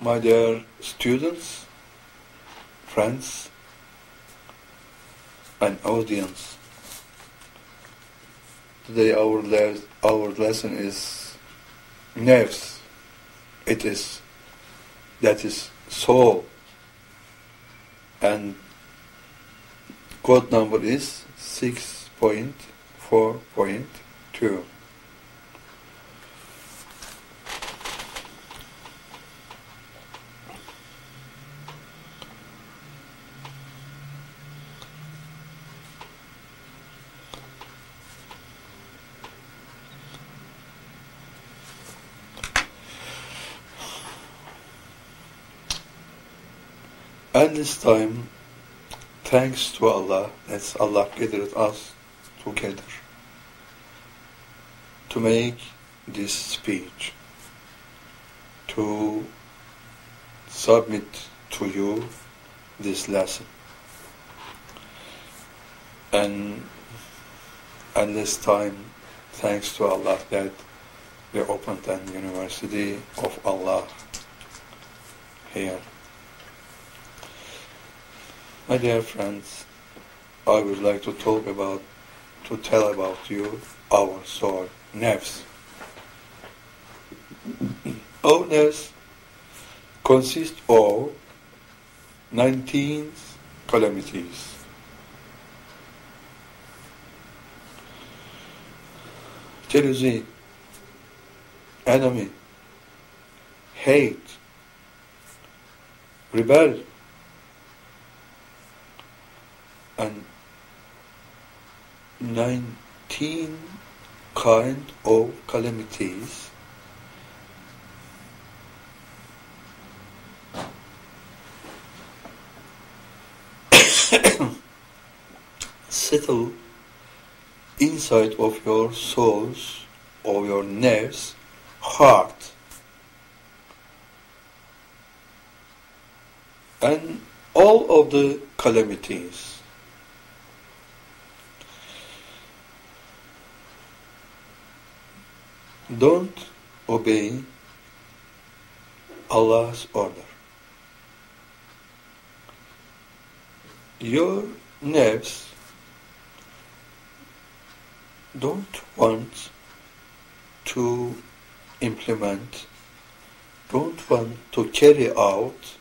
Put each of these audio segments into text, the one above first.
My dear students, friends, and audience, today our lesson is nerves. That is soul, and code number is 6.4.2. And this time, thanks to Allah, that Allah gathered us together to make this speech, to submit to you this lesson. And this time, thanks to Allah that we opened an university of Allah here. My dear friends, I would like to tell about you our soul, nerves. Our nerves consist of 19 calamities. Jealousy, enemy, hate, rebel, and 19 kind of calamities settle inside of your souls, of your nerves, heart, and all of the calamities don't obey Allah's order. Your nerves don't want to implement, don't want to carry out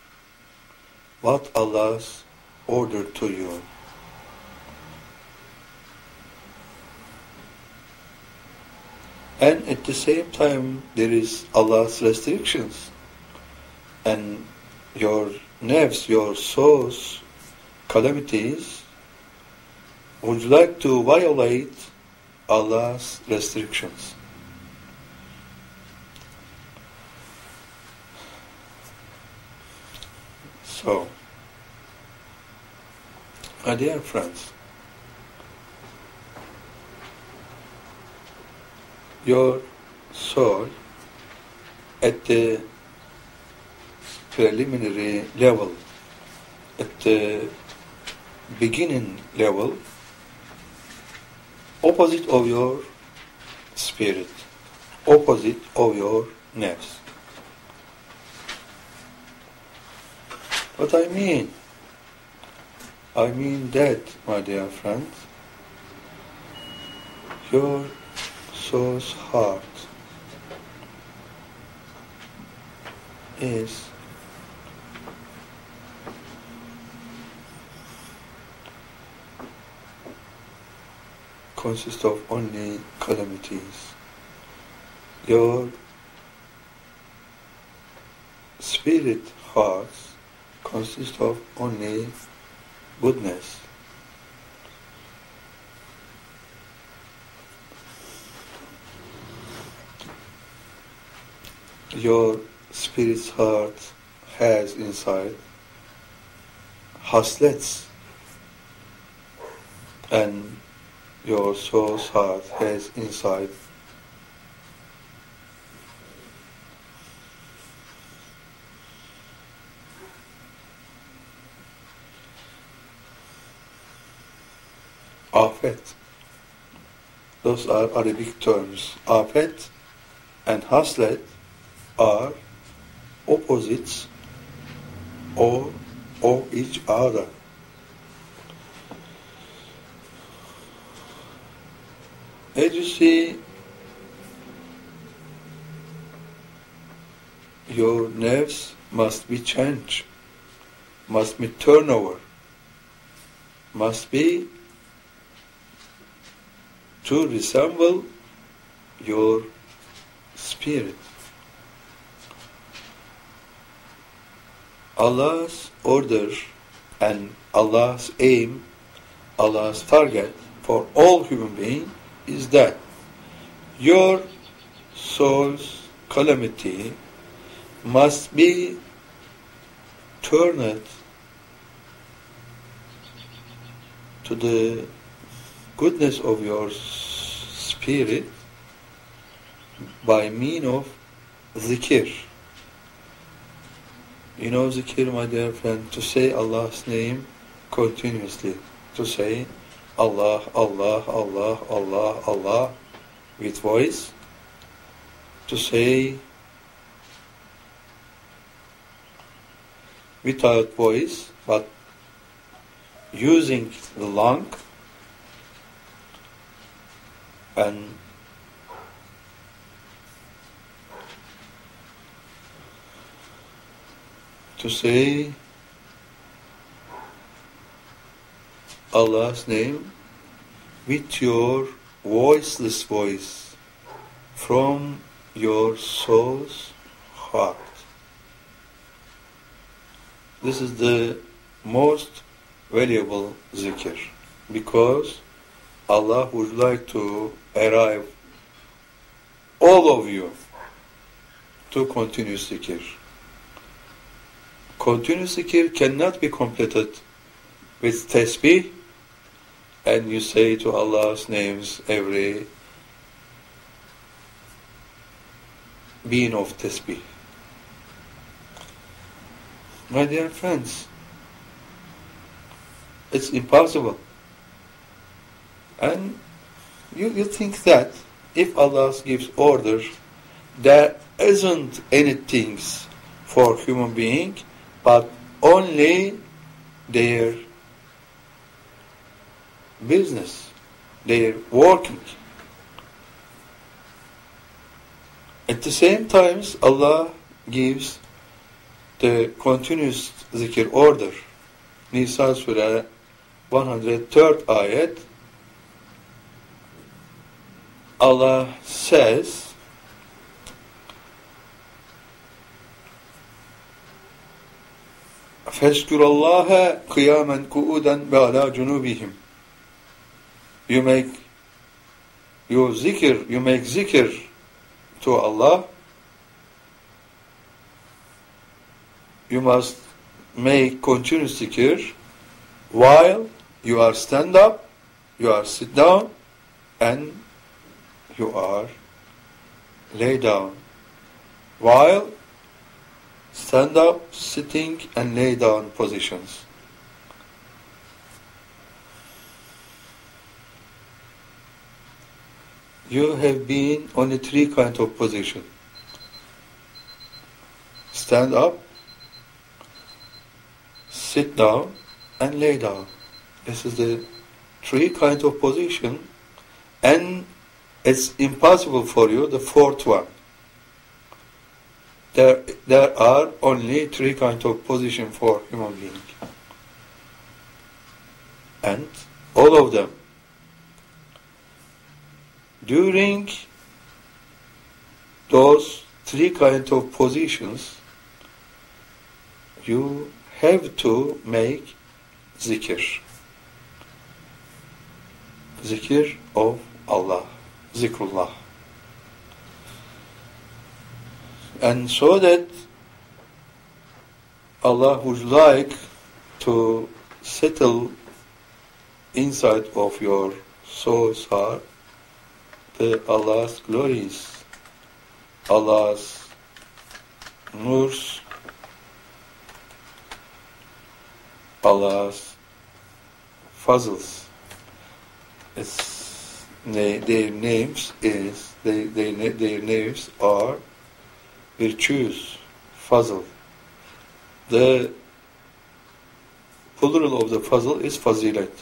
what Allah's ordered to you. And at the same time, there is Allah's restrictions. And your nerves, your soul's calamities would like to violate Allah's restrictions. So, my dear friends, your soul at the preliminary level, at the beginning level, opposite of your spirit, opposite of your nerves. What I mean that, my dear friends, your soul's heart is consists of only calamities. Your spirit heart consists of only goodness. Your spirit's heart has inside haslets, and your soul's heart has inside afet. Those are Arabic terms. Afet and haslet are opposites or each other. As you see, your nerves must be changed, must be turnover, must be to resemble your spirit. Allah's order and Allah's aim, Allah's target for all human beings is that your soul's calamity must be turned to the goodness of your spirit by means of zikr. You know zikr, my dear friend, to say Allah's name continuously, to say Allah, Allah, Allah, Allah, Allah with voice, to say without voice but using the lung, and to say Allah's name with your voiceless voice from your soul's heart. This is the most valuable zikr, because Allah would like to arrive all of you to continuous zikr. Continuous zikr cannot be completed with tasbih, and you say to Allah's names every being of tasbih. My dear friends, it's impossible. And you think that if Allah gives orders, there isn't anything for human being, but only their business, their working. At the same time, Allah gives the continuous zikr order. Nisa Surah 103rd ayat, Allah says, فَاذْكُرُوا اللَّهَ قِيَامًا قُعُودًا وَعَلَى جُنُوبِهِمْ. You make zikr to Allah. You must make continuous zikr while you are stand up, you are sit down, and you are lay down. While stand up, sitting, and lay down positions. You have been on the three kinds of position. Stand up, sit down, and lay down. This is the three kinds of position, and it's impossible for you the fourth one. There are only three kinds of position for human being, and all of them during those three kinds of positions, you have to make zikr of Allah, zikrullah. And so that Allah would like to settle inside of your soul's heart the Allah's glories, Allah's nurs, Allah's fazls. Their names are virtues, fazl. The plural of the fazl is fazilat.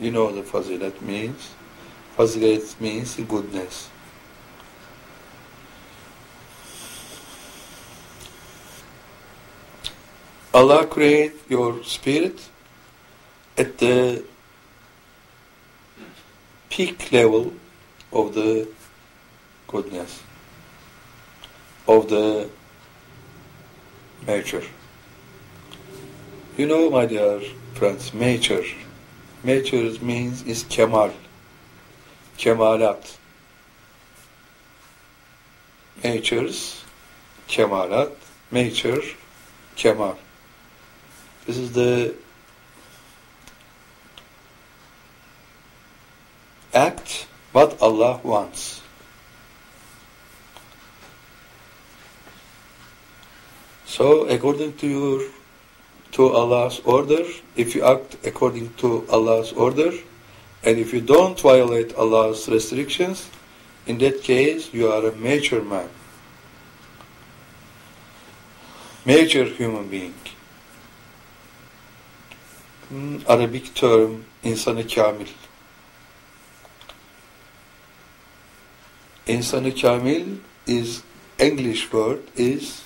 You know what the fazilat means? Fazilat means goodness. Allah create your spirit at the peak level of the goodness, of the nature. You know, my dear friends, nature. Nature means is kemal, kemalat. Nature's kemalat, nature, kemal. This is the act what Allah wants. So according to Allah's order, if you act according to Allah's order, and if you don't violate Allah's restrictions, in that case you are a mature man, mature human being. Arabic term, insan-ı kamil. Insan-ı kamil is, English word is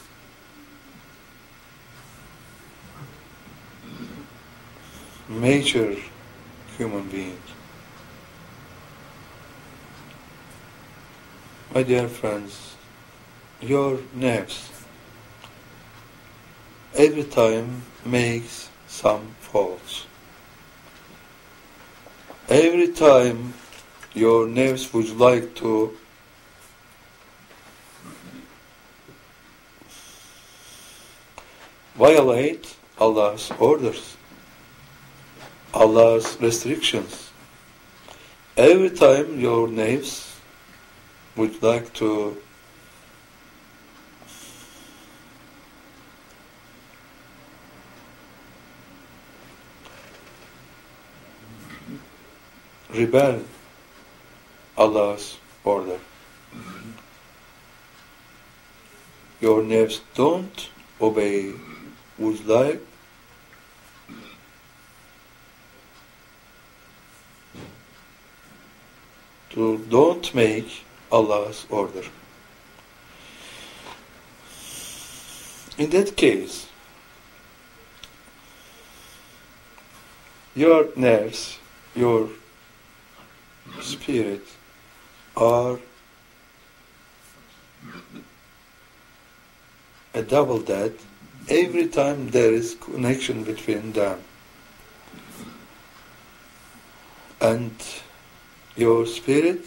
mature human being. My dear friends, your nerves every time makes some faults. Every time your nerves would like to violate Allah's orders, Allah's restrictions. Every time your nerves would like to rebel Allah's order. Your nerves don't obey, would like to don't make Allah's order. In that case, your nerves, your spirit are a double that every time there is connection between them. And your spirit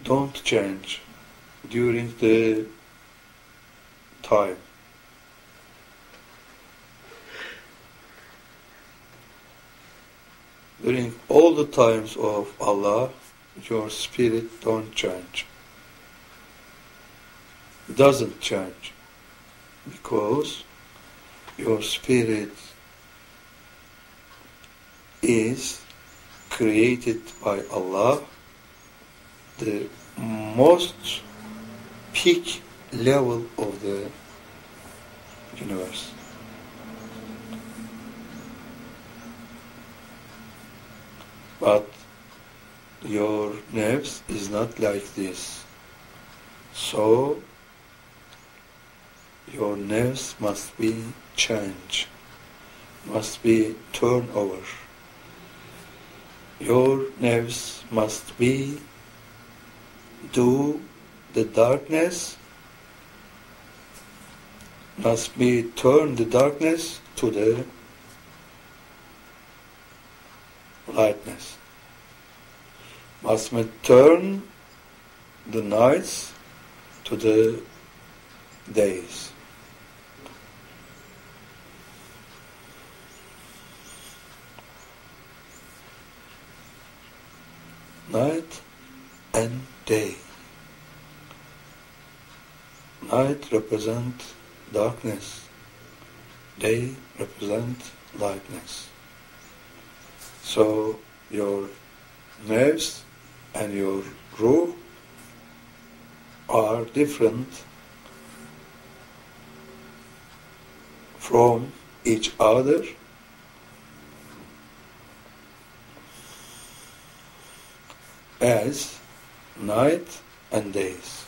don't change during the time. During all the times of Allah, your spirit don't change. It doesn't change because your spirit is created by Allah, the most peak level of the universe. But your nerves is not like this. So your nerves must be changed, must be turned over. Your nerves must be do the darkness, must be turn the darkness to the lightness. Must be turn the nights to the days. Night and day. Night represent darkness. Day represent lightness. So your nerves and your ruh are different from each other as night and days.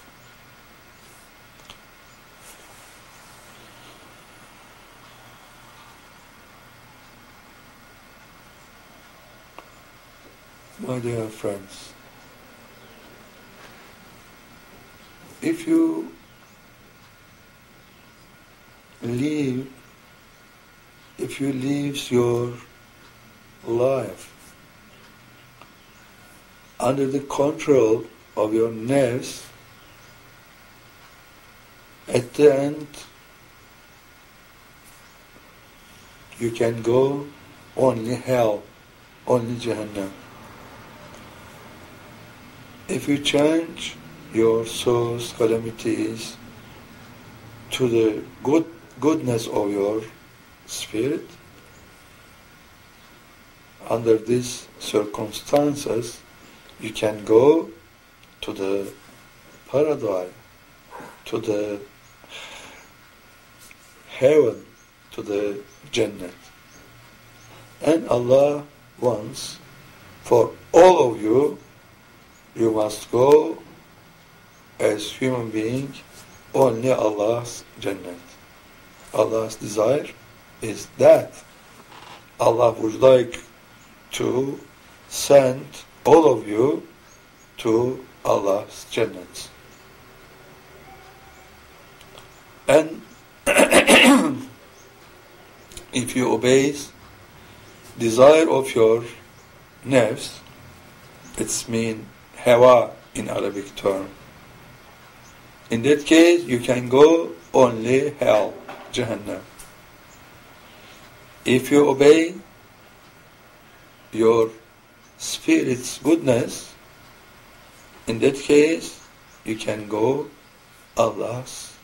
My dear friends, if you leave your life under the control of your nerves, at the end you can go only hell, only Jahannam. If you change your soul's calamities to the goodness of your spirit, under these circumstances, you can go to the paradise, to the heaven, to the Jannah. And Allah wants for all of you, you must go as human being only Allah's Jannah. Allah's desire is that Allah would like to send all of you to Allah's Jannah. And if you obey desire of your nafs, it's mean hawa in Arabic term. In that case, you can go only hell, Jahannam. If you obey your spirit's goodness, in that case, you can go Allah's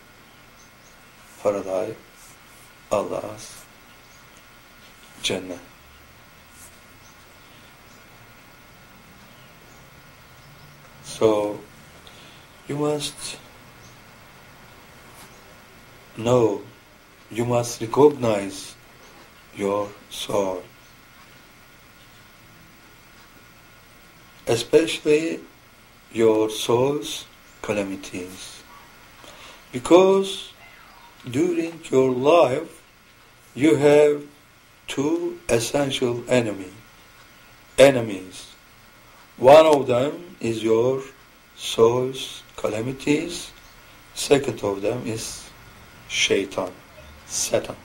paradise, Allah's Jannah. So, you must know, you must recognize your soul. Especially your soul's calamities. Because during your life, you have two essential enemies. One of them is your soul's calamities. Second of them is Shaitan, Satan.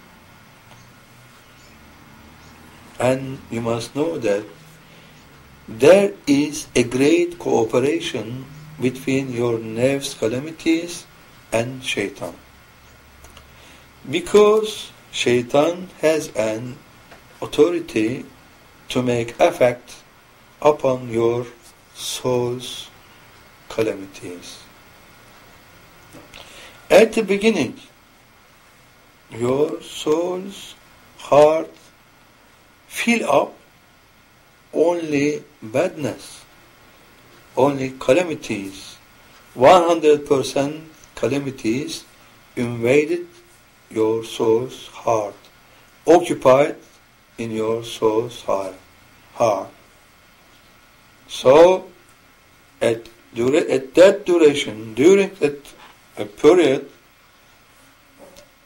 And you must know that there is a great cooperation between your nerves calamities and Shaitan. Because Shaitan has an authority to make effect upon your soul's calamities. At the beginning, your soul's heart fill up only badness, only calamities. 100% calamities invaded your soul's heart, occupied in your soul's heart. So, at that duration, during that period,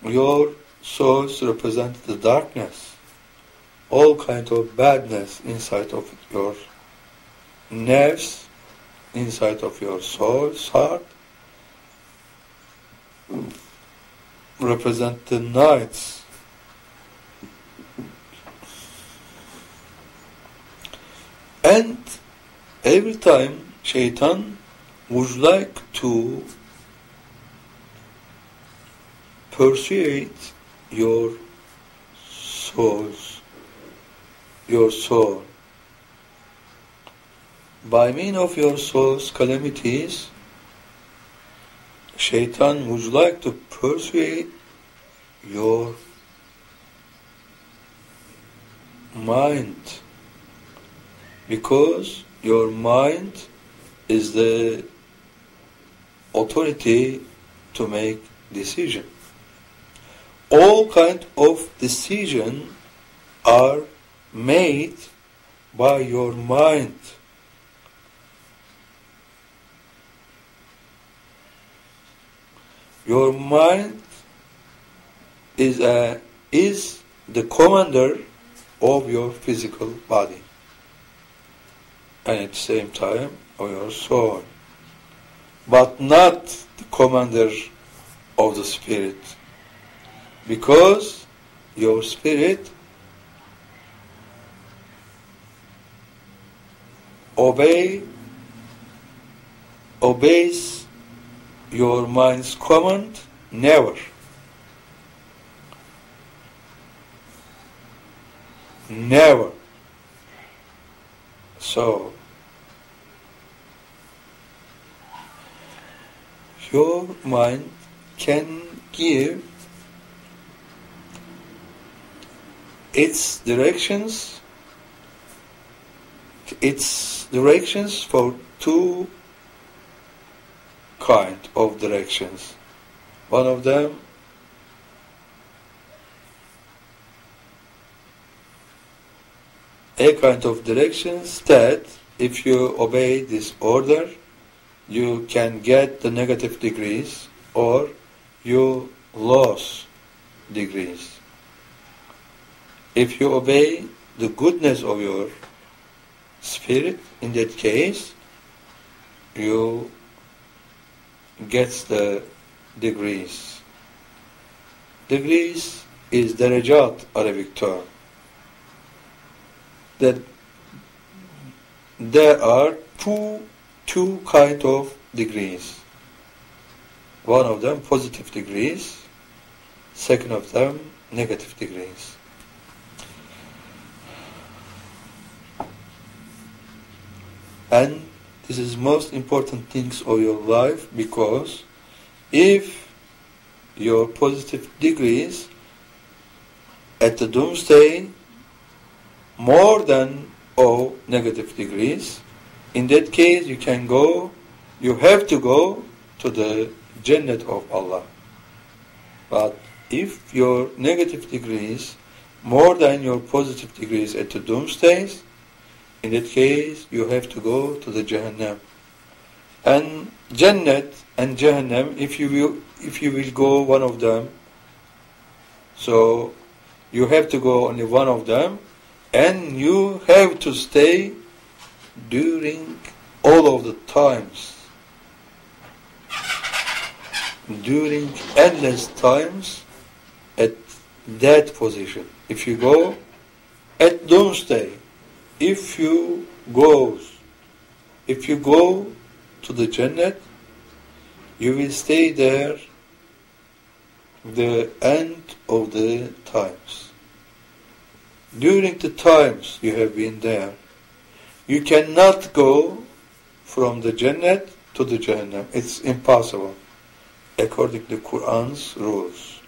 your souls represent the darkness, all kind of badness inside of your nerves, inside of your soul's heart, represent the nights. And every time Shaitan would like to persuade your soul, by means of your soul's calamities, Shaitan would like to persuade your mind, because your mind is the authority to make decision. All kind of decision are made by your mind. Your mind is the commander of your physical body, and at the same time of your soul, but not the commander of the spirit, because your spirit obeys your mind's command? Never. Never. So, your mind can give its directions for two kind of directions. One of them a kind of directions that if you obey this order, you can get the negative degrees or you lose degrees. If you obey the goodness of your spirit, in that case, you get the degrees. Degrees is darajat, Arabic term. That there are two kind of degrees. One of them positive degrees, second of them negative degrees. And this is most important things of your life, because if your positive degrees at the doomsday more than all negative degrees, in that case you have to go to the Jannat of Allah. But if your negative degrees more than your positive degrees at the doomsdays, in that case you have to go to the Jahannam. And Jannat and Jahannam, if you will go one of them, so you have to go only one of them, and you have to stay during all of the times, during endless times at that position. If you go at doomsday, if you go to the Jannat, you will stay there the end of the times. During the times you have been there, you cannot go from the Jannat to the Jahannam. It's impossible, according to Quran's rules,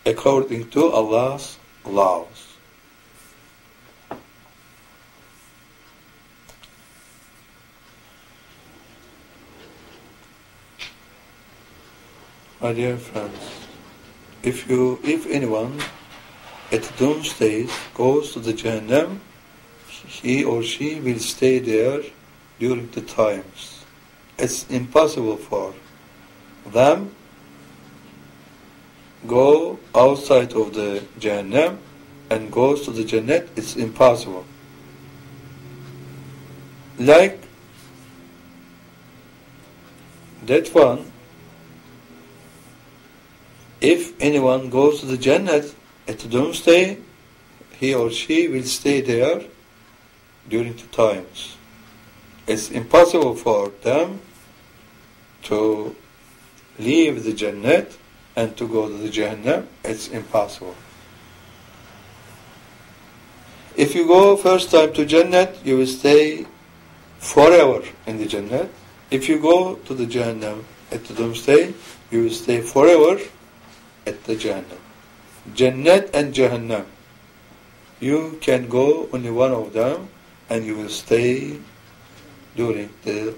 according to Allah's laws. My dear friends, if anyone at the doomsday goes to the Jahannam, he or she will stay there during the times. It's impossible for them go outside of the Jahannam and goes to the Jannat. It's impossible. Like that one, if anyone goes to the Jannat at the doomsday, he or she will stay there during the times. It's impossible for them to leave the Jannat and to go to the Jahannam. It's impossible. If you go first time to Jannat, you will stay forever in the Jannat. If you go to the Jahannam at the doomsday, you will stay forever at the Jahannam. Jannat and Jahannam, you can go only one of them, and you will stay during the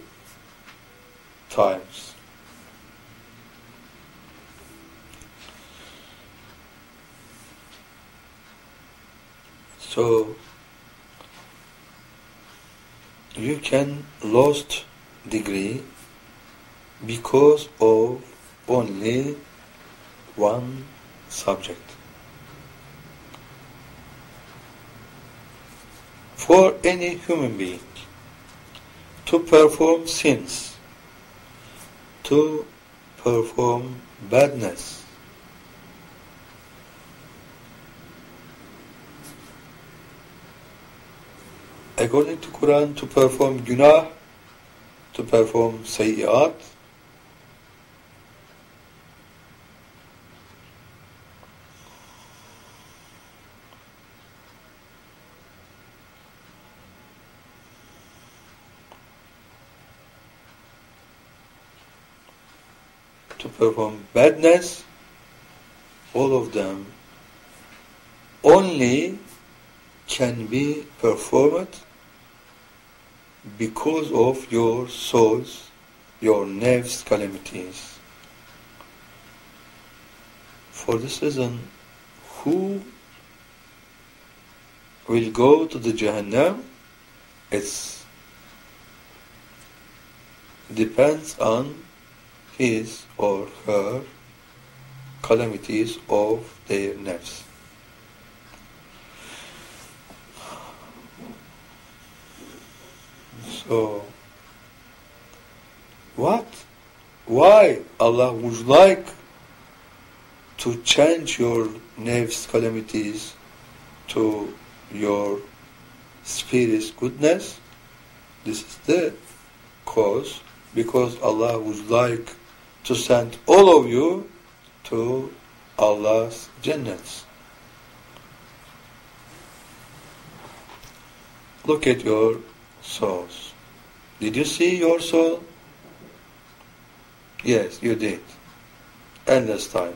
times. So you can lost degree because of only one subject. For any human being to perform sins, to perform badness, according to Quran, to perform günah, to perform sayyat, to perform badness, all of them only can be performed because of your souls, your nafs calamities. For this reason, who will go to the Jahannam, it depends on his or her calamities of their nafs. So, why Allah would like to change your nafs calamities to your spirit's goodness? This is the cause, because Allah would like to send all of you to Allah's Jannats. Look at your souls. Did you see your soul? Yes, you did. Endless time.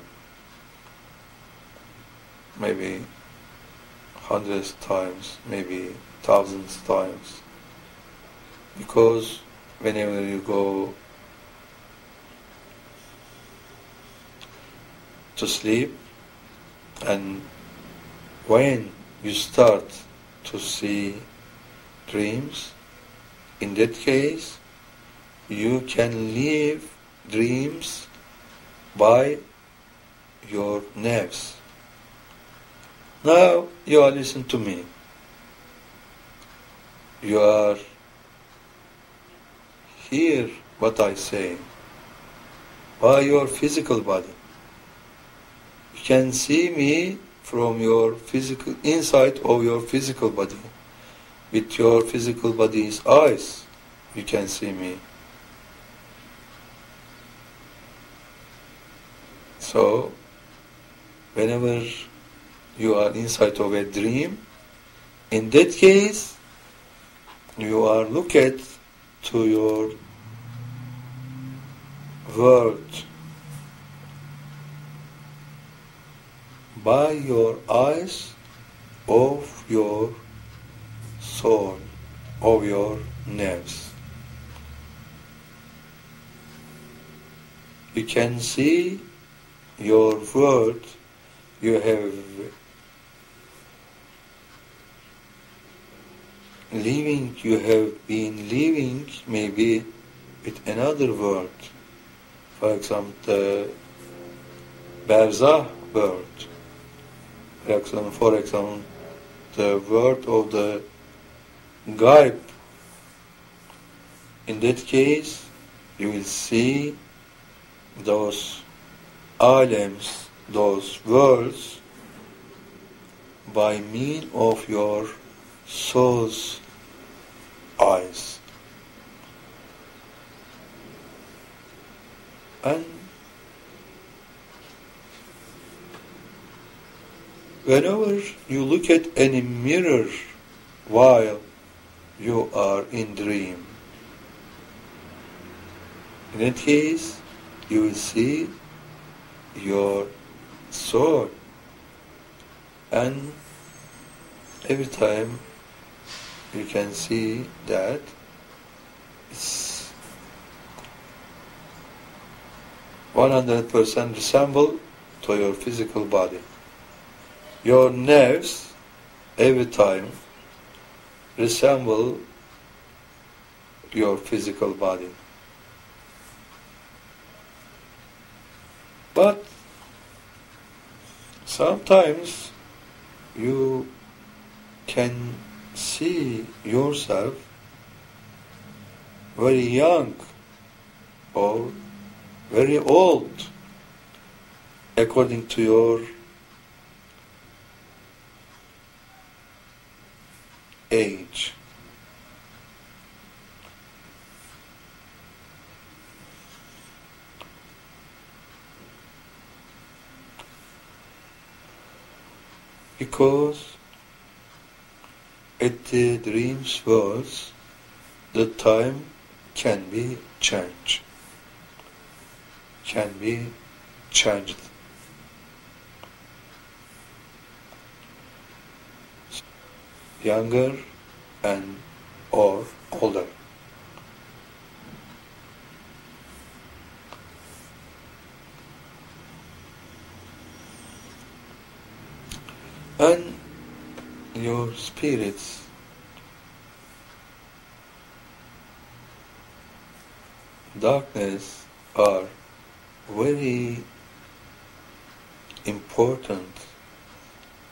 Maybe hundreds times, maybe thousands times. Because whenever you go to sleep and when you start to see dreams, in that case you can leave dreams by your nerves. Now you are listening to me. You are hear what I say by your physical body. You can see me from your physical, inside of your physical body. With your physical body's eyes, you can see me. So, whenever you are inside of a dream, in that case, you are looking to your world by your eyes of your soul, of your nerves. You can see your world you have been living maybe with another world. For example, the Barzah world. For example, the world of the Gaib. In that case, you will see those items, those worlds, by means of your soul's eyes. And whenever you look at any mirror while you are in dream, in that case, you will see your soul. And every time you can see that 100% resemble to your physical body. Your nerves every time resemble your physical body. But sometimes you can see yourself very young or very old according to your age. Because at the dream's words, the time can be changed. Younger and or older. And your spirits darkness are very important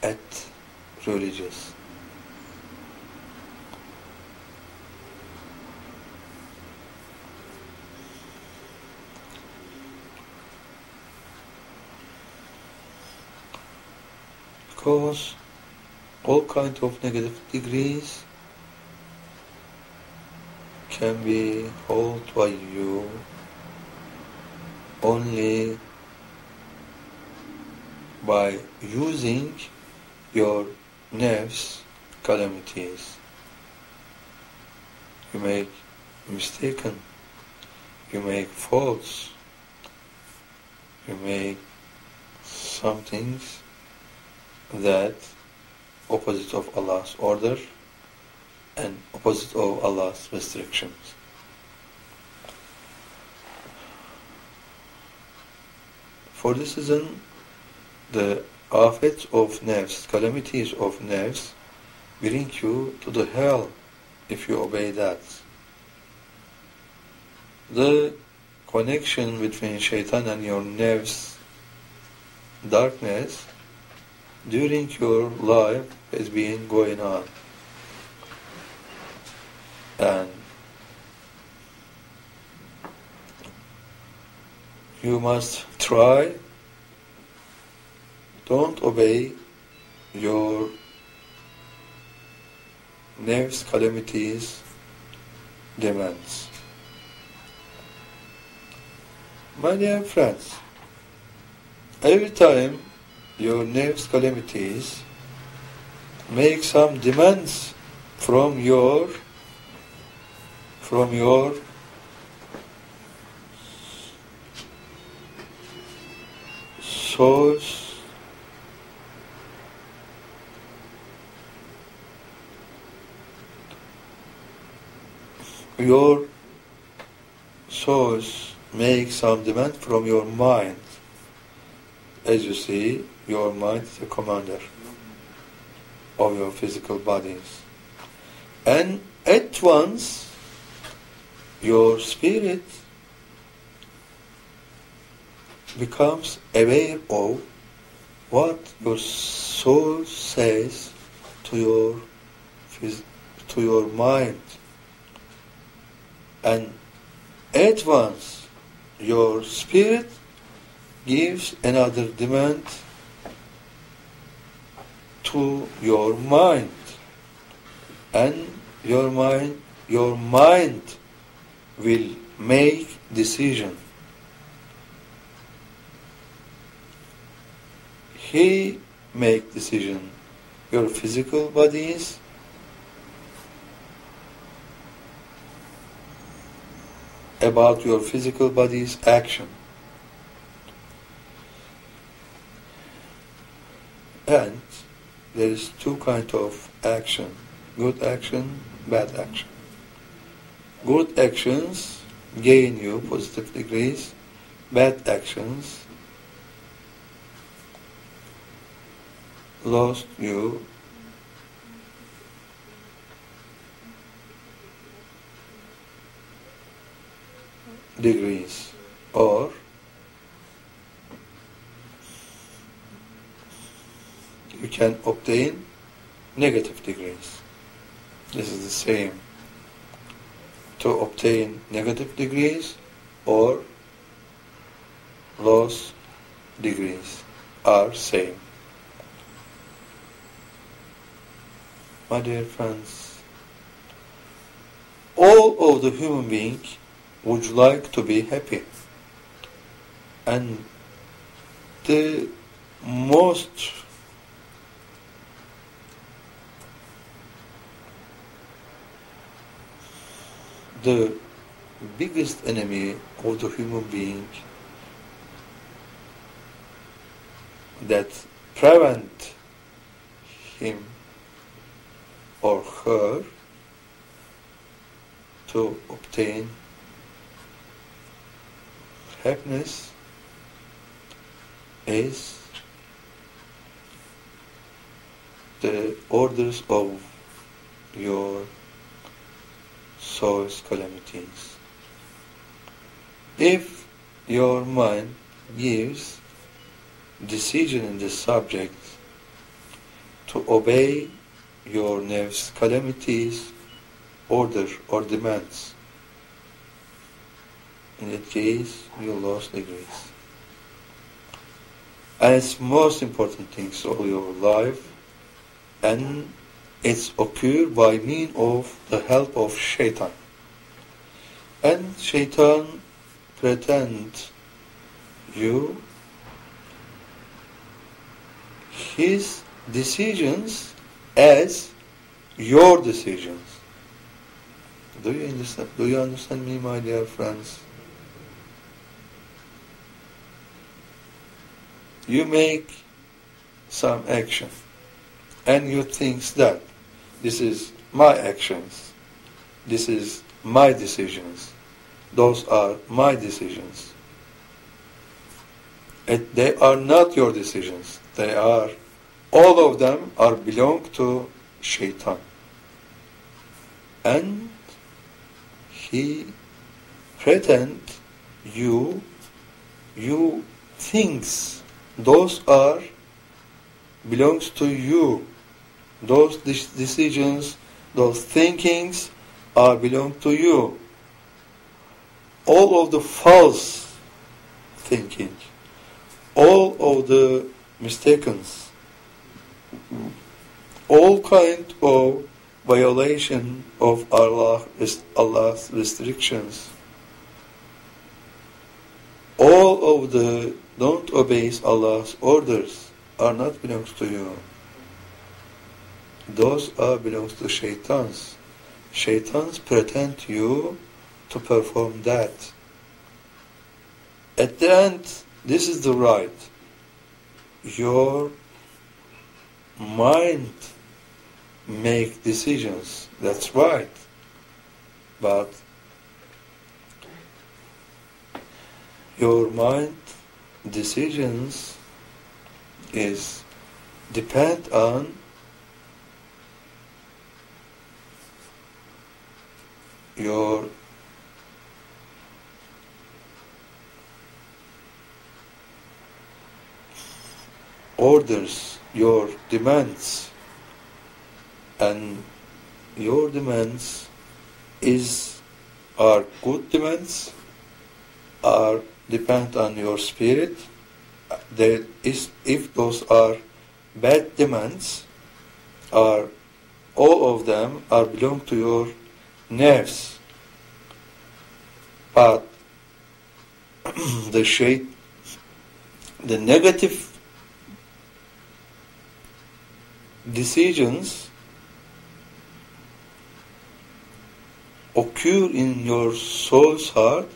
at religious. Because all kinds of negative degrees can be held by you only by using your nerves calamities. You make mistaken, you make faults, you make some things that opposite of Allah's order and opposite of Allah's restrictions. For this reason, the afets of nerves, calamities of nerves, bring you to the hell if you obey that. The connection between shaitan and your nerves, darkness, during your life has been going on. And you must try, don't obey your nerves calamities demands. My dear friends, every time your nerves calamities make some demands from your source, your source makes some demand from your mind. As you see, your mind is the commander of your physical bodies. And at once, your spirit becomes aware of what your soul says to your mind. And at once, your spirit gives another demand to your mind, and your mind will make decision. He make decision. Your physical bodies about your physical body's action. And there is two kinds of action: good action, bad action. Good actions gain you positive degrees, bad actions lost you degrees, or you can obtain negative degrees. This is the same. To obtain negative degrees or loss degrees are same. My dear friends, all of the human beings would like to be happy, and the biggest enemy of the human being that prevent him or her to obtain happiness is the orders of your soul's calamities. If your mind gives decision in this subject to obey your nerve's calamities, order or demands, in that case you lost degrees. And it's most important things of your life, and it's occurred by means of the help of Shaitan. And Shaitan pretends you his decisions as your decisions. Do you understand? Do you understand me, my dear friends? You make some action, and you think that this is my actions, this is my decisions, those are my decisions. And they are not your decisions. They are, all of them are belong to Shaitan. And he pretend you thinks those are belongs to you. Those decisions, those thinkings are belong to you. All of the false thinking, all of the mistakes, all kind of violation of Allah's restrictions, all of the don't obey Allah's orders are not belongs to you. Those are belongs to Shaitans. Shaitans pretend you to perform that. At the end, this is the right. Your mind make decisions. That's right. But your mind decisions is depend on your orders, your demands, and your demands are good demands, are depend on your spirit. There is, if those are bad demands, are all of them are belong to your nerves. But the negative decisions occur in your soul's heart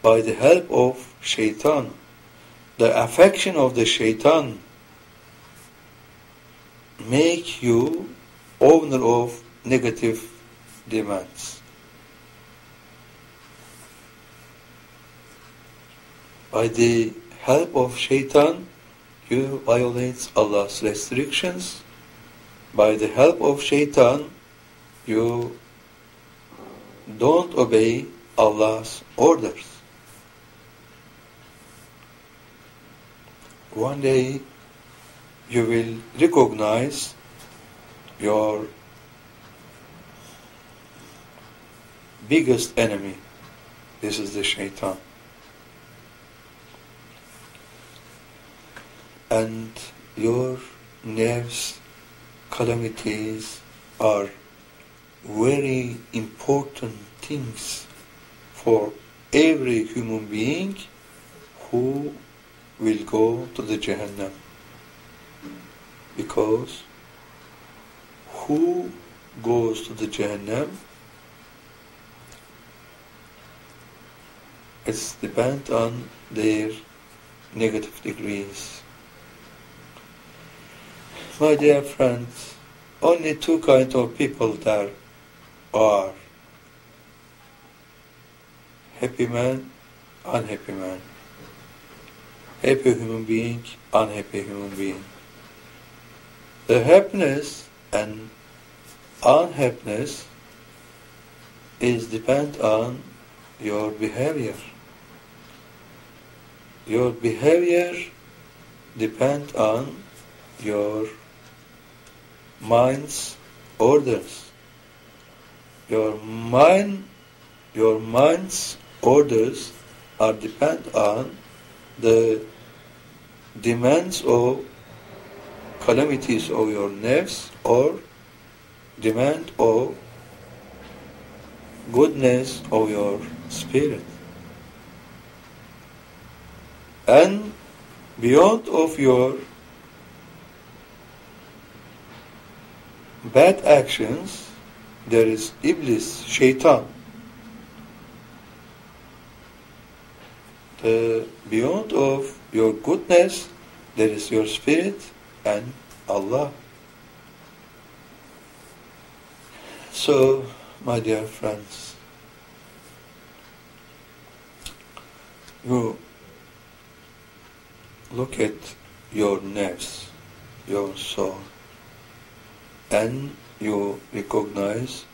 by the help of Shaitan. The affection of the Shaitan make you owner of negative demands. By the help of shaitan, you violate Allah's restrictions. By the help of shaitan, you don't obey Allah's orders. One day, you will recognize your biggest enemy. This is the shaitan. And your nerves, calamities are very important things for every human being who will go to the Jahannam. Because who goes to the Jahannam, it's depend on their negative degrees. My dear friends, only two kinds of people there are: happy man, unhappy man. Happy human being, unhappy human being. The happiness and unhappiness is depend on your behavior. Your behavior depend on your mind's orders. Your mind's orders are depend on the demands of calamities of your nerves or demand of goodness of your spirit. And beyond of your bad actions, there is Iblis, Shaitan. Beyond of your goodness, there is your spirit and Allah. So, my dear friends, you look at your nerves, your soul, and you recognize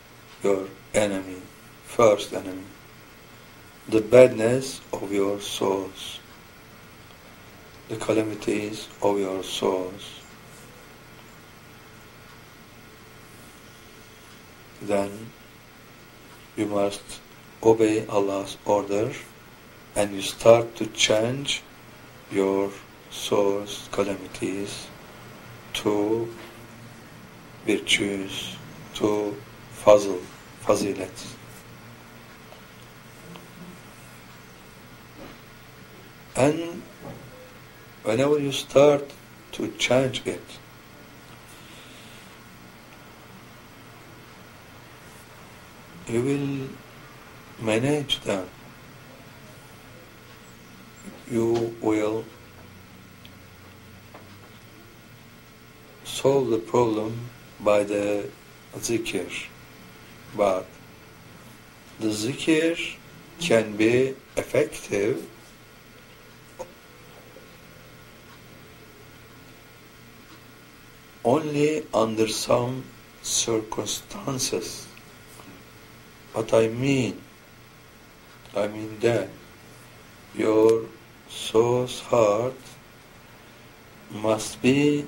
your enemy, first enemy, the badness of your souls, the calamities of your souls. Then you must obey Allah's order and you start to change your soul's calamities to virtues, to fazilats. And whenever you start to change it, you will manage them. You will solve the problem by the zikr. But the zikr can be effective only under some circumstances. What I mean that your soul's heart must be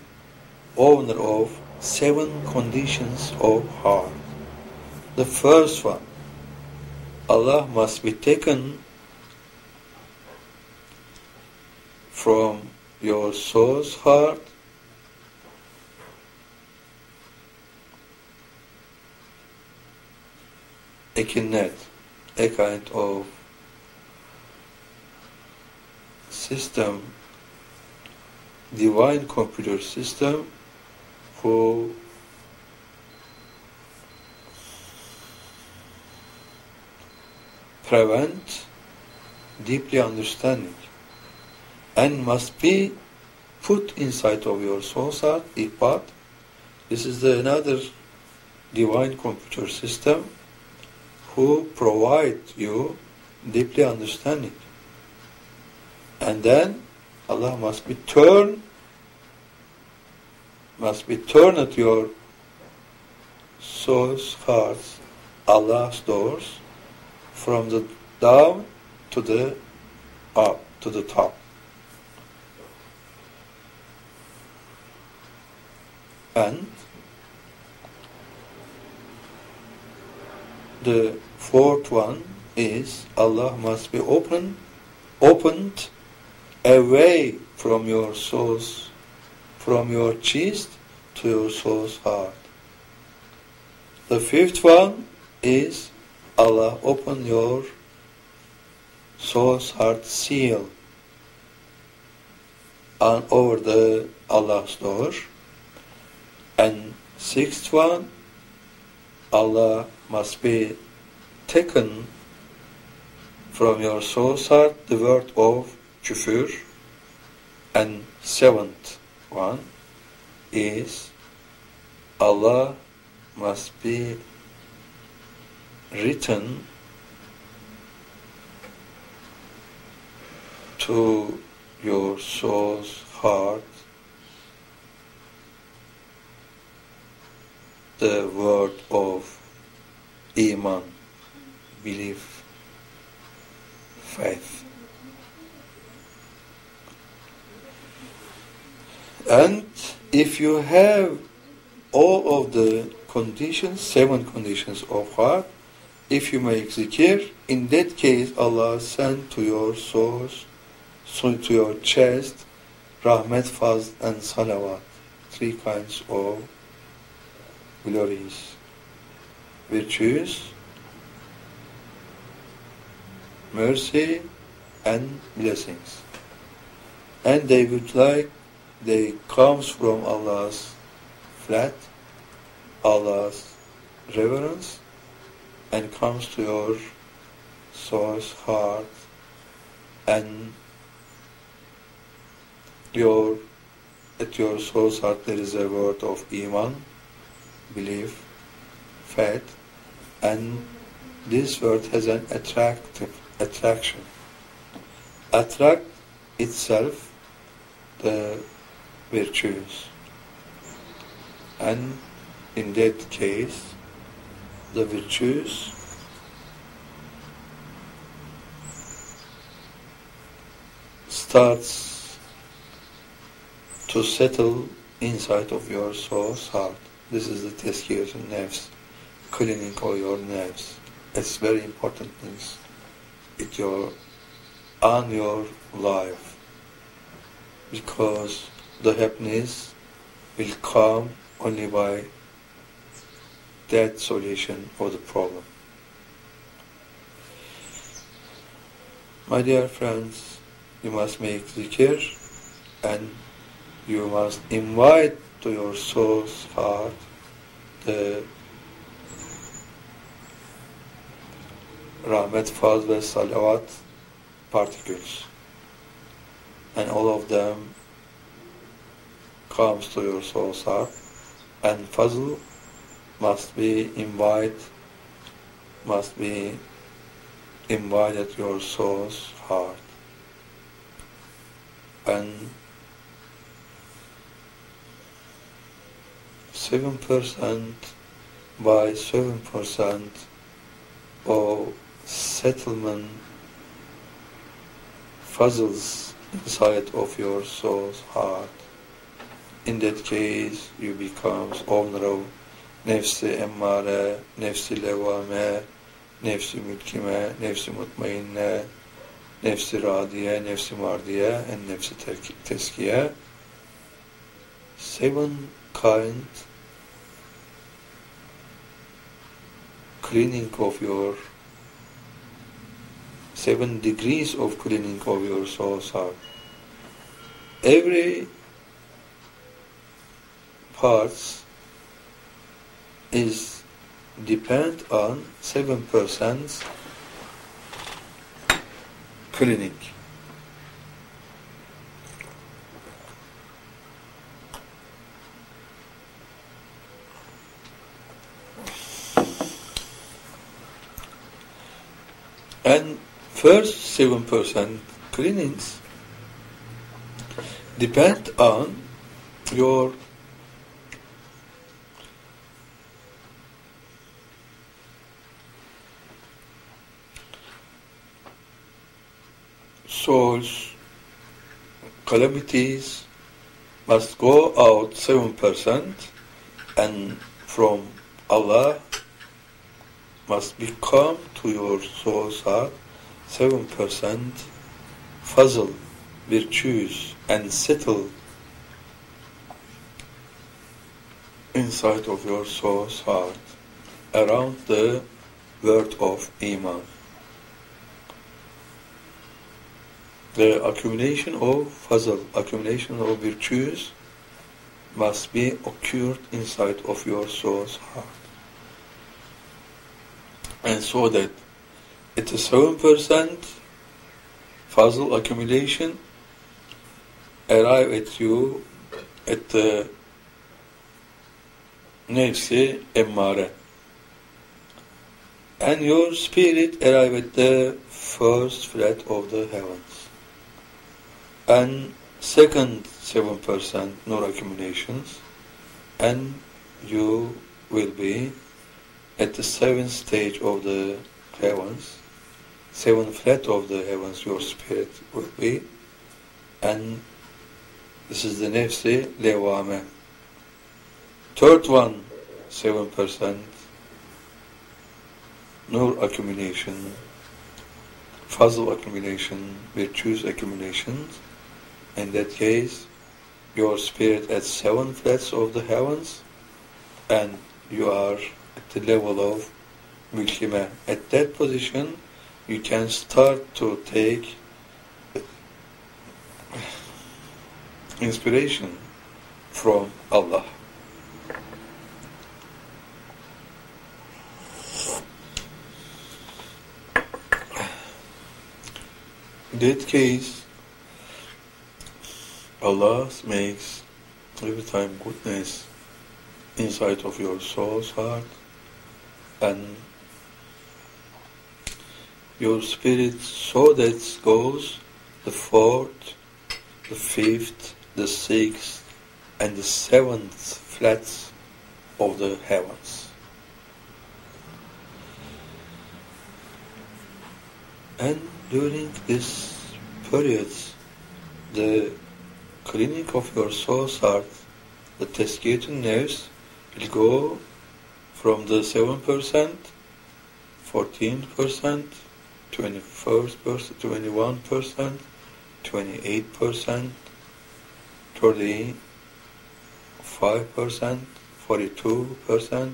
owner of 7 conditions of heart. The first one, Allah must be taken from your soul's heart a kind of system, divine computer system, who prevent deeply understanding and must be put inside of your soul's heart, ipat. This is another divine computer system who provide you deeply understanding. And then Allah must be turned at your soul's hearts, Allah's doors, from the down to the up, to the top. And the fourth one is Allah must be opened away from your soul's, from your chest to your soul's heart. The fifth one is Allah open your soul's heart seal and over the Allah's door. And sixth one, Allah must be taken from your soul's heart the word of küfür. And seventh one is Allah must be written to your soul's heart the word of Imam, belief, faith. And if you have all of the conditions, 7 conditions of heart, if you make zikr, in that case Allah send to your souls, so to your chest, rahmat, fazl and salawat, 3 kinds of glories, virtues, mercy and blessings. And they comes from Allah's flat, Allah's reverence, and comes to your soul's heart, and at your soul's heart there is a word of Iman, belief, faith, and this word has an attraction. Attract itself the virtues, and in that case the virtues starts to settle inside of your soul's heart. This is the tazkiyat al-nafs, cleaning all your nerves. It's very important things on your life, because the happiness will come only by that solution of the problem. My dear friends, you must make zikr, and you must invite to your soul's heart the rahmat, fazl and salawat particles, and all of them comes to your soul's heart, and fazl must be invited your soul's heart, and 7% by 7% of settlement fuzzles inside of your soul's heart. In that case, you become owner of nefsi emmare, nefsi levame, nefsi mülkime, nefsi mutmainne, nefsi radiye, nefsi mardiye, and nefsi teskiye. 7 kind cleaning of your 7 degrees of cleaning of your soul's heart. Every parts is depend on 7% cleaning. And first 7% cleanings depend on your soul's calamities must go out 7%, and from Allah must become to your soul's heart 7% fazl, virtues, and settle inside of your soul's heart around the word of Imam. The accumulation of fazl, accumulation of virtues, must be occurred inside of your soul's heart. And so that it is 7% fazl accumulation arrive at you at the nefsi emmare, and your spirit arrive at the first flat of the heavens. And second 7% nur accumulations, and you will be at the seventh stage of the heavens, seventh flat of the heavens your spirit will be, and this is the nefsi lewame. Third one, 7% nur accumulation, fazl accumulation, virtues accumulations. In that case, your spirit at 7 flats of the heavens, and you are at the level of mulkime. At that position, you can start to take inspiration from Allah. In that case, Allah makes every time goodness inside of your soul's heart, and your spirit so that goes the fourth, the fifth, the sixth, and the seventh flats of the heavens. And during this period, the cleaning of your soul's heart, the teskiyatun nefs, will go from the 7%, 14%, 21%, 21%, 28%, 35%, 42%,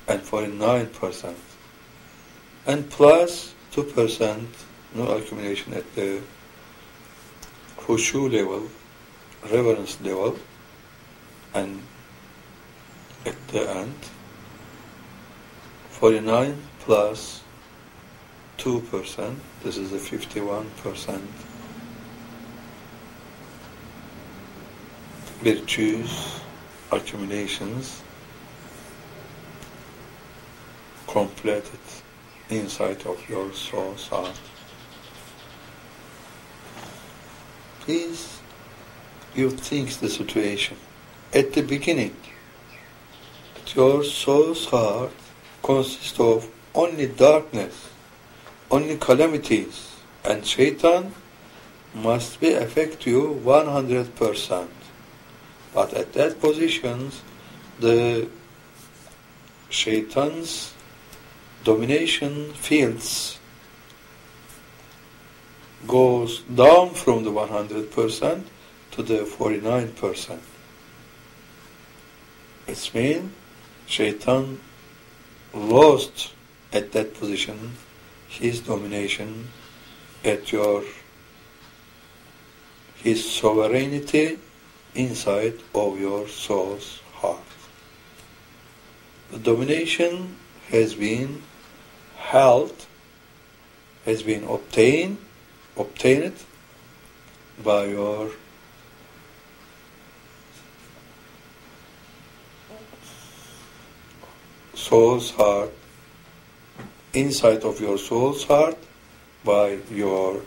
and 49%, and plus 2% no accumulation at the khushu level, reverence level, and at the end 49 plus 2%, this is the 51% virtues accumulations completed inside of your soul's heart. Please, you think the situation. At the beginning, your soul's heart consists of only darkness, only calamities, and shaitan must be affect you 100%. But at that position, the shaitan's domination fields goes down from the 100% to the 49%. It means shaitan lost at that position his domination at his sovereignty inside of your soul's heart. The domination has been held, has been obtained by your soul's heart, inside of your soul's heart, by your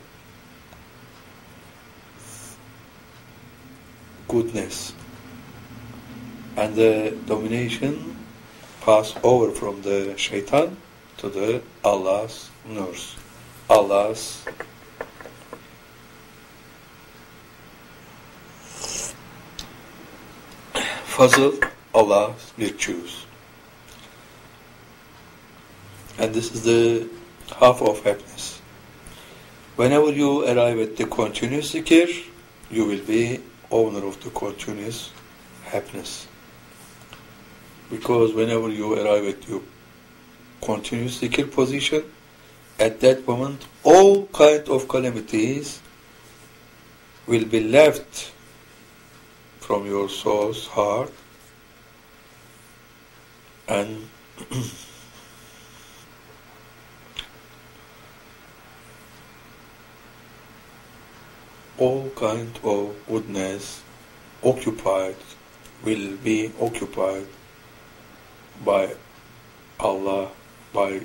goodness. And the domination pass over from the shaitan to the Allah's nurs, Allah's fazl, Allah's virtues. And this is the half of happiness. Whenever you arrive at the continuous zikr, you will be owner of the continuous happiness. Because whenever you arrive at your continuous zikr position, at that moment, all kinds of calamities will be left from your soul's heart, and all kind of goodness will be occupied by Allah, by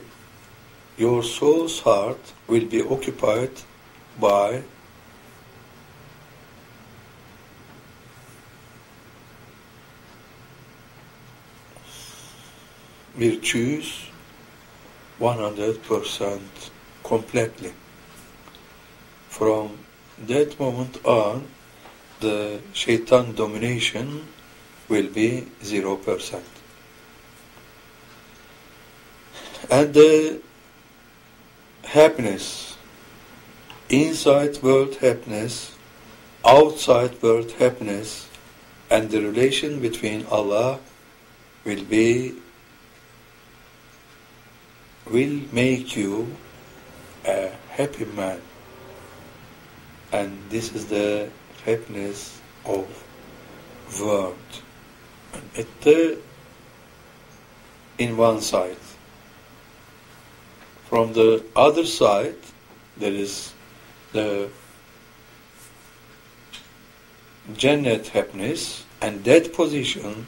your soul's heart will be occupied by virtues 100% completely. From that moment on, the shaitan domination will be 0%. And the happiness, inside world happiness, outside world happiness, and the relation between Allah will make you a happy man. And this is the happiness of world. In one side. From the other side, there is the Jannat happiness, and that position,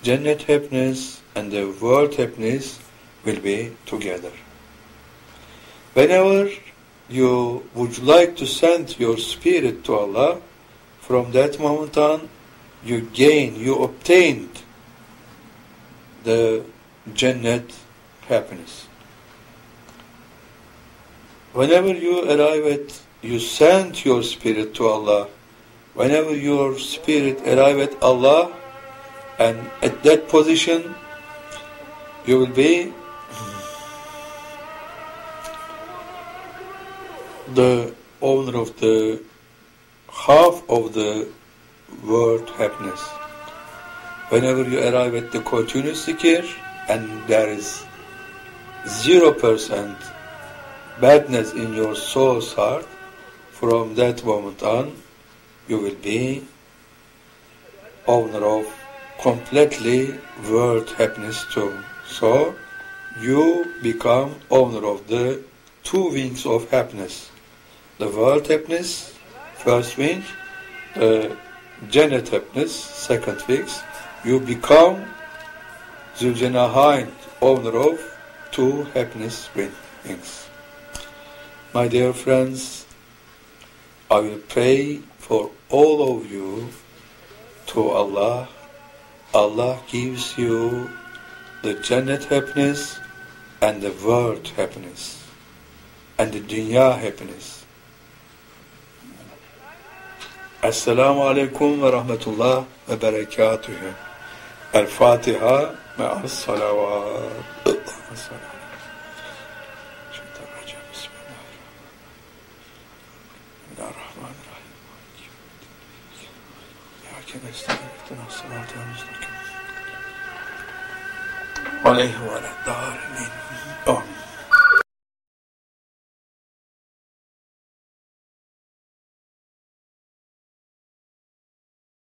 Jannat happiness and the world happiness will be together. Whenever you would like to send your spirit to Allah, from that moment on, you obtained the Jannat happiness. Whenever you send your spirit to Allah, whenever your spirit arrive at Allah, and at that position, you will be the owner of the half of the world happiness. Whenever you arrive at the continuous zikr, and there is 0% badness in your soul's heart, from that moment on, you will be owner of completely world happiness too. So, you become owner of the two wings of happiness. The world happiness, first wing, the Jannat happiness, second wing. You become Zuljenahain, owner of two happiness wings. My dear friends, I will pray for all of you to Allah. Allah gives you the Jannat happiness and the world happiness and the dunya happiness. Assalamu alaikum wa rahmatullah wa barakatuh. Al-Fatiha ma'as salawat. عليه وعلى الدارين.